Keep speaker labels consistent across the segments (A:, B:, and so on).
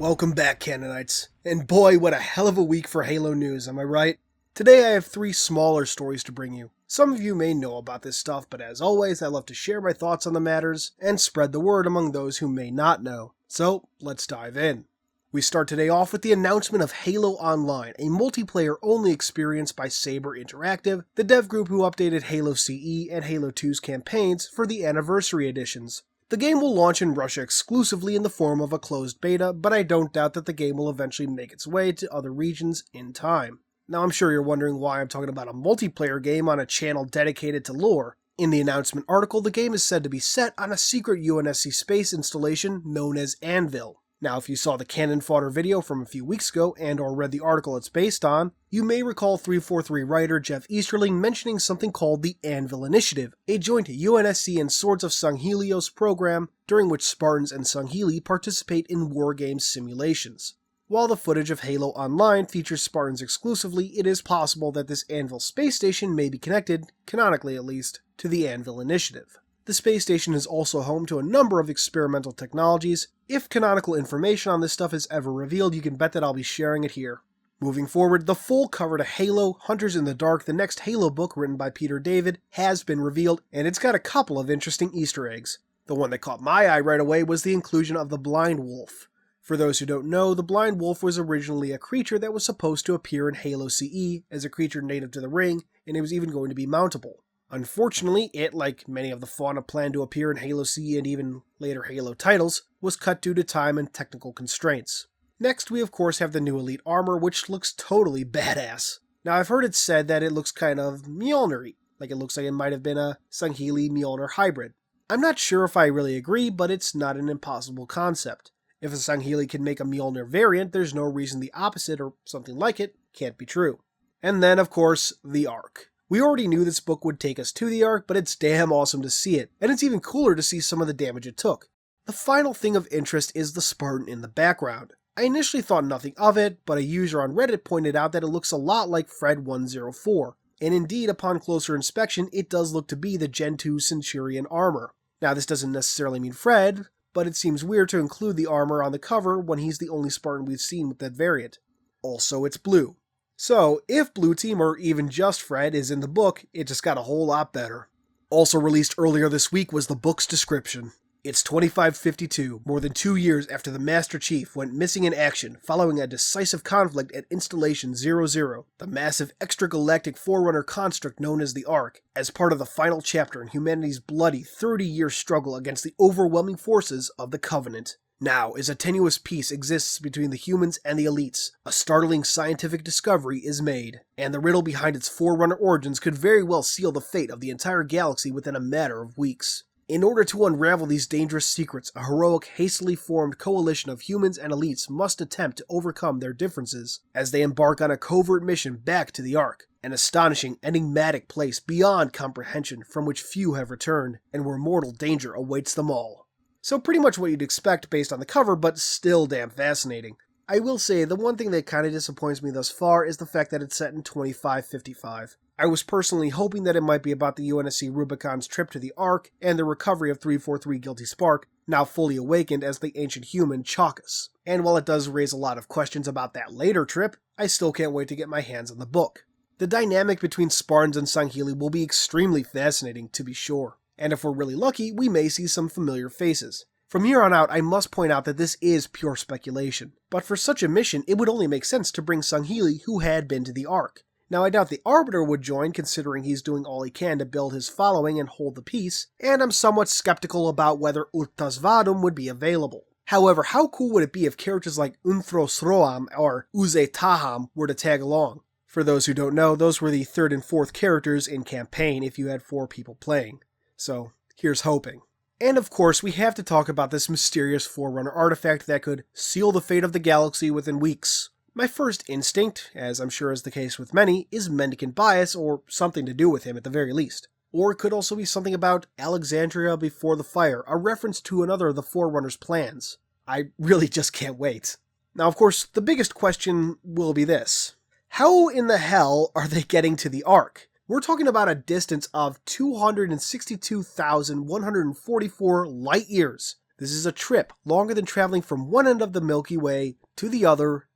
A: Welcome back, Canonites. And boy, what a hell of a week for Halo news, am I right? Today I have 3 smaller stories to bring you. Some of you may know about this stuff, but as always, I love to share my thoughts on the matters and spread the word among those who may not know. So, let's dive in. We start today off with the announcement of Halo Online, a multiplayer-only experience by Saber Interactive, the dev group who updated Halo CE and Halo 2's campaigns for the anniversary editions. The game will launch in Russia exclusively in the form of a closed beta, but I don't doubt that the game will eventually make its way to other regions in time. Now I'm sure you're wondering why I'm talking about a multiplayer game on a channel dedicated to lore. In the announcement article, the game is said to be set on a secret UNSC space installation known as Anvil. Now, if you saw the Canon fodder video from a few weeks ago and or read the article it's based on, you may recall 343 writer Jeff Easterling mentioning something called the Anvil Initiative, a joint UNSC and Swords of Sanghelios program during which Spartans and Sangheli participate in wargame simulations. While the footage of Halo Online features Spartans exclusively, it is possible that this Anvil space station may be connected, canonically at least, to the Anvil Initiative. The space station is also home to a number of experimental technologies. If canonical information on this stuff is ever revealed, you can bet that I'll be sharing it here. Moving forward, the full cover to Halo, Hunters in the Dark, the next Halo book written by Peter David, has been revealed, and it's got a couple of interesting Easter eggs. The one that caught my eye right away was the inclusion of the Blind Wolf. For those who don't know, the Blind Wolf was originally a creature that was supposed to appear in Halo CE as a creature native to the ring, and it was even going to be mountable. Unfortunately, it, like many of the fauna planned to appear in Halo CE and even later Halo titles, was cut due to time and technical constraints. Next, we of course have the new Elite armor, which looks totally badass. Now, I've heard it said that it looks kind of Mjolnir-y, like it looks like it might have been a Sangheli-Mjolnir hybrid. I'm not sure if I really agree, but it's not an impossible concept. If a Sangheli can make a Mjolnir variant, there's no reason the opposite or something like it can't be true. And then, of course, the Ark. We already knew this book would take us to the Ark, but it's damn awesome to see it, and it's even cooler to see some of the damage it took. The final thing of interest is the Spartan in the background. I initially thought nothing of it, but a user on Reddit pointed out that it looks a lot like Fred 104, and indeed upon closer inspection it does look to be the Gen 2 Centurion armor. Now this doesn't necessarily mean Fred, but it seems weird to include the armor on the cover when he's the only Spartan we've seen with that variant. Also, it's blue. So, if Blue Team or even just Fred is in the book, it just got a whole lot better. Also released earlier this week was the book's description. It's 2552, more than 2 years after the Master Chief went missing in action following a decisive conflict at Installation 00, the massive extragalactic forerunner construct known as the Ark, as part of the final chapter in humanity's bloody 30-year struggle against the overwhelming forces of the Covenant. Now, as a tenuous peace exists between the humans and the elites, a startling scientific discovery is made, and the riddle behind its forerunner origins could very well seal the fate of the entire galaxy within a matter of weeks. In order to unravel these dangerous secrets, a heroic, hastily formed coalition of humans and elites must attempt to overcome their differences as they embark on a covert mission back to the Ark, an astonishing, enigmatic place beyond comprehension from which few have returned, and where mortal danger awaits them all. So pretty much what you'd expect based on the cover, but still damn fascinating. I will say, the one thing that kinda disappoints me thus far is the fact that it's set in 2555. I was personally hoping that it might be about the UNSC Rubicon's trip to the Ark and the recovery of 343 Guilty Spark, now fully awakened as the ancient human Chakas. And while it does raise a lot of questions about that later trip, I still can't wait to get my hands on the book. The dynamic between Spartans and Sangheli will be extremely fascinating, to be sure. And if we're really lucky, we may see some familiar faces. From here on out, I must point out that this is pure speculation. But for such a mission, it would only make sense to bring Sangheli, who had been to the Ark. Now, I doubt the Arbiter would join, considering he's doing all he can to build his following and hold the peace, and I'm somewhat skeptical about whether Urtas Vadum would be available. However, how cool would it be if characters like Unthros Roam or Uze Taham were to tag along? For those who don't know, those were the 3rd and 4th characters in campaign if you had 4 people playing. So, here's hoping. And of course, we have to talk about this mysterious Forerunner artifact that could seal the fate of the galaxy within weeks. My first instinct, as I'm sure is the case with many, is mendicant bias, or something to do with him at the very least. Or it could also be something about Alexandria before the fire, a reference to another of the Forerunner's plans. I really just can't wait. Now, of course, the biggest question will be this. How in the hell are they getting to the Ark? We're talking about a distance of 262,144 light years. This is a trip longer than traveling from one end of the Milky Way to the other,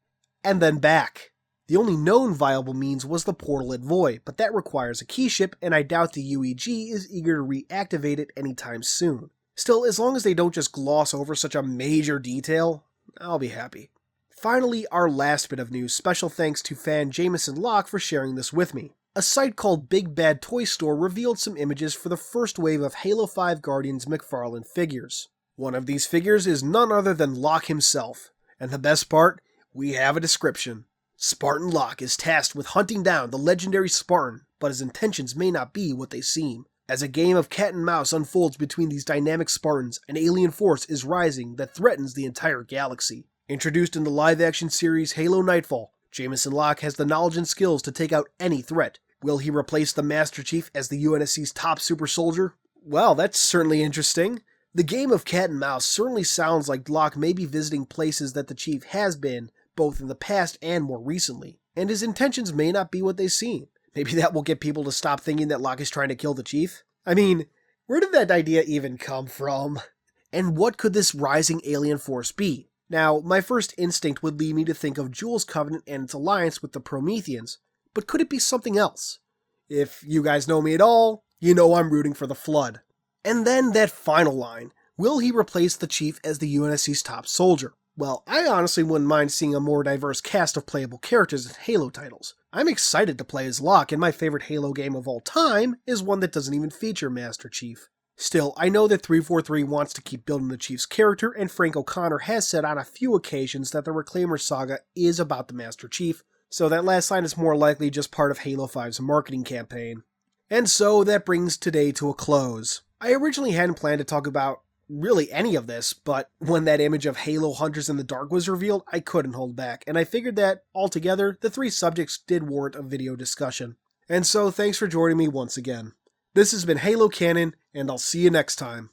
A: and then back. The only known viable means was the portal at Voy, but that requires a key ship, and I doubt the UEG is eager to reactivate it anytime soon. Still, as long as they don't just gloss over such a major detail, I'll be happy. Finally, our last bit of news, special thanks to fan Spartan Locke for sharing this with me. A site called Big Bad Toy Store revealed some images for the first wave of Halo 5 Guardians McFarlane figures. One of these figures is none other than Locke himself, and the best part, we have a description. Spartan Locke is tasked with hunting down the legendary Spartan, but his intentions may not be what they seem. As a game of cat and mouse unfolds between these dynamic Spartans, an alien force is rising that threatens the entire galaxy. Introduced in the live-action series Halo Nightfall, Spartan Locke has the knowledge and skills to take out any threat. Will he replace the Master Chief as the UNSC's top super soldier? Well, that's certainly interesting. The game of cat and mouse certainly sounds like Locke may be visiting places that the Chief has been, both in the past and more recently, and his intentions may not be what they seem. Maybe that will get people to stop thinking that Locke is trying to kill the Chief? I mean, where did that idea even come from? And what could this rising alien force be? Now, my first instinct would lead me to think of Jules' Covenant and its alliance with the Prometheans, but could it be something else? If you guys know me at all, you know I'm rooting for the Flood. And then that final line, will he replace the Chief as the UNSC's top soldier? Well, I honestly wouldn't mind seeing a more diverse cast of playable characters in Halo titles. I'm excited to play as Locke, and my favorite Halo game of all time is one that doesn't even feature Master Chief. Still, I know that 343 wants to keep building the Chief's character, and Frank O'Connor has said on a few occasions that the Reclaimer saga is about the Master Chief, so that last line is more likely just part of Halo 5's marketing campaign. And so that brings today to a close. I originally hadn't planned to talk about really any of this, but when that image of Halo Hunters in the Dark was revealed, I couldn't hold back, and I figured that, altogether, the three subjects did warrant a video discussion. And so, thanks for joining me once again. This has been Halo Canon, and I'll see you next time.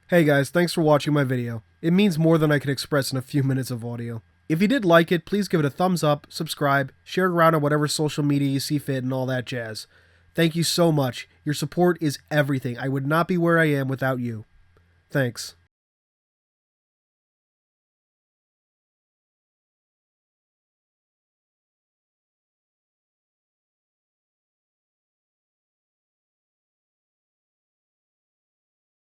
A: Hey guys, thanks for watching my video. It means more than I can express in a few minutes of audio. If you did like it, please give it a thumbs up, subscribe, share it around on whatever social media you see fit, and all that jazz. Thank you so much. Your support is everything. I would not be where I am without you. Thanks.